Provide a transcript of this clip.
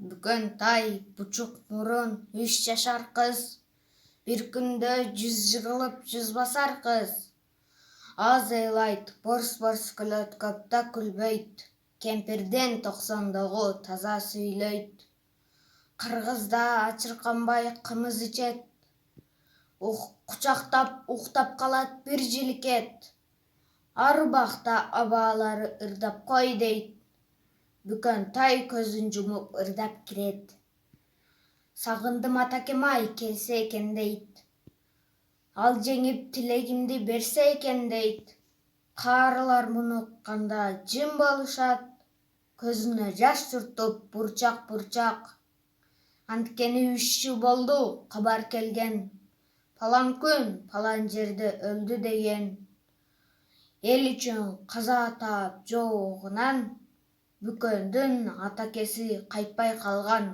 Бүкөн тай, пучук мурун, 3 жашар кыз. Бир күндө 100 жыгылып 100 басар кыз. Аз ыйлайт, борс-борс күлөт, көптө күлбөйт. Кемпирден 90-догу таза сүйлөйт. Кыргызда ачырканбай кымыз ичет. Кучактап уктап калат бир жилкет. Арбакта абаалары ырдап кой дейт. Бүкөн тай көзүн жумуп ырдап кирет. Сагындым атакем-ай, келсе экен дейт. Ал жеңип тилегимди берсе экен дейт. Каарылар муну укканда жым болушат. Көзүнө жаш сүртүп бурчак. Анткени 3 жыл болду кабар келген. Палан күн, палан жерде өлдү деген. Эл үчүн каза таап жоогунан Бүкөндүн атакеси кайтпай калган.